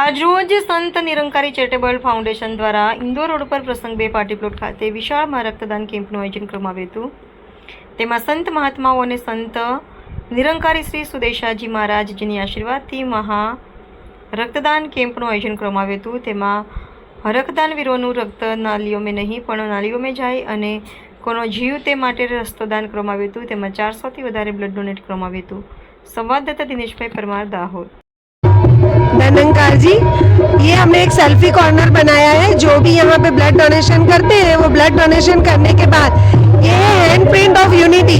આજરોજ સંત Nirankari charitable foundation દ્વારા ઇન્દોર રોડ પર પ્રસંગ 2 પાર્ટી પ્લોટ ખાતે વિશાળમાં રક્તદાન કેમ્પનું આયોજન કરવામાં આવ્યું હતું। તેમાં સંત મહાત્માઓ અને સંત નિરંકારી શ્રી સુદેશાજી મહારાજજીની આશીર્વાદથી મહા રક્તદાન કેમ્પનું આયોજન કરવામાં આવ્યું હતું। તેમાં રક્તદાન વીરોનું રક્ત નાલીઓ में નહીં પણ નાલીઓ में જાય અને કોનો જીવ તે માટે રક્તદાન કરવામાં આવ્યું હતું। તેમાં 400થી વધારે બ્લડ ડોનેટ કરવામાં આવ્યું હતું। संवाददाता दिनेश भाई परमार दाहोद। निरंकार जी, ये हमने एक सेल्फी कॉर्नर बनाया है। जो भी यहाँ पे ब्लड डोनेशन करते हैं वो ब्लड डोनेशन करने के बाद ये है हैंड प्रिंट ऑफ यूनिटी,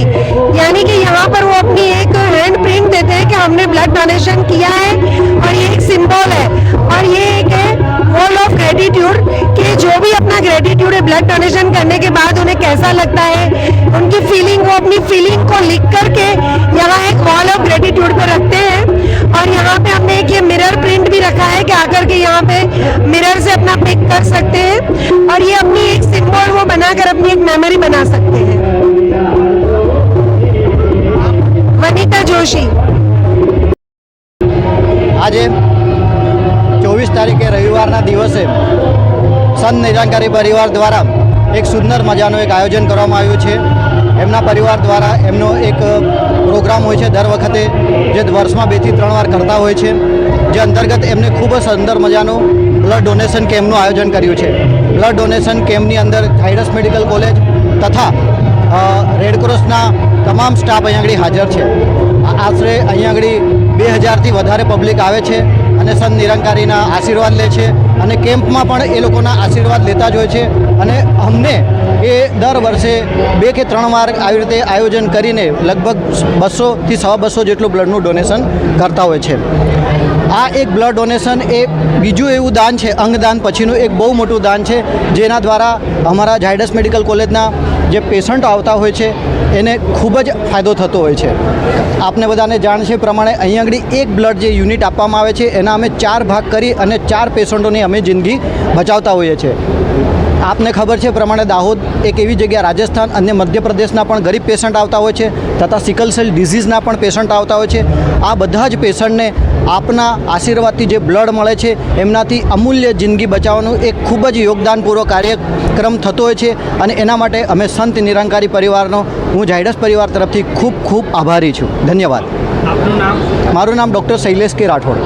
यानी कि यहाँ पर वो अपनी एक हैंड प्रिंट देते हैं कि हमने ब्लड डोनेशन किया है और ये एक सिंबल है और ये एक है वॉल ऑफ ग्रेटिट्यूड कि जो भी अपना ग्रेटिट्यूड है ब्लड डोनेशन करने के बाद उन्हें कैसा लगता है, उनकी फीलिंग, वो अपनी फीलिंग को लिख करके यहाँ एक वॉल ऑफ ग्रेटिट्यूड पे रखते हैं। और यहाँ पे हमने एक ये मिरर प्रिंट भी रखा है कि आकर के यहाँ पे मिरर से अपना पिक कर सकते हैं और ये अपनी एक सिंबल वो बनाकर अपनी एक मेमोरी बना सकते हैं। वनिता जोशी। आज 24 तारीखे रविवारना दिवसे संत निरंकारी परिवार द्वारा एक सुंदर मजाનું एक आयोजन કરવામાં આવ્યું છે। એમના પરિવાર દ્વારા એમનો એક પ્રોગ્રામ હોય છે દર વખતે, જે વર્ષમાં 2 થી 3 વાર કરતા હોય છે, જે અંતર્ગત એમને ખૂબ જ સુંદર મજાનું બ્લડ ડોનેશન કેમ્પનું આયોજન કર્યું છે। બ્લડ ડોનેશન કેમ્પની અંદર ઝાયડસ મેડિકલ કોલેજ તથા રેડક્રોસના તમામ સ્ટાફ અહીંયા આગળ હાજર છે। આશરે અહીંયા આગળ 2000થી વધારે પબ્લિક આવે છે અને સંત નિરંકારીના આશીર્વાદ લે છે અને કેમ્પમાં પણ એ લોકોના આશીર્વાદ લેતા જ હોય છે। અને અમને એ દર વર્ષે 2 કે 3 વાર આવી રીતે આયોજન કરીને લગભગ 200થી 250 જેટલું બ્લડનું ડોનેશન કરતા હોય છે। આ એક બ્લડ ડોનેશન એ બીજું એવું દાન છે, અંગદાન પછીનું એક બહુ મોટું દાન છે, જેના દ્વારા અમારા ઝાયડસ મેડિકલ કોલેજના જે પેશન્ટ આવતા હોય છે એને ખૂબ જ ફાયદો થતો હોય છે। આપને બધાને જાણ છે પ્રમાણે અહીં આગળ એક બ્લડ જે યુનિટ આપવામાં આવે છે એના અમે 4 ભાગ કરી અને 4 પેશન્ટોની અમે જિંદગી બચાવતા હોઈએ છીએ। આપને ખબર છે પ્રમાણે દાહોદ એક એવી જગ્યા, રાજસ્થાન અને મધ્યપ્રદેશના પણ ગરીબ પેશન્ટ આવતા હોય છે તથા સિકલ સેલ ડિઝીઝના પણ પેશન્ટ આવતા હોય છે। આ બધા જ પેશન્ટને આપના આશીર્વાદથી જે બ્લડ મળે છે એમનાથી અમૂલ્ય જિંદગી બચાવવાનું એક ખૂબ જ યોગદાનપૂર્વક કાર્યક્રમ થતો હોય છે અને એના માટે અમે સંત નિરંકારી પરિવારનો, હું ઝાયડસ પરિવાર તરફથી ખૂબ ખૂબ આભારી છું। ધન્યવાદ। આપનું નામ? મારું નામ ડૉક્ટર શૈલેષ કે રાઠોડ।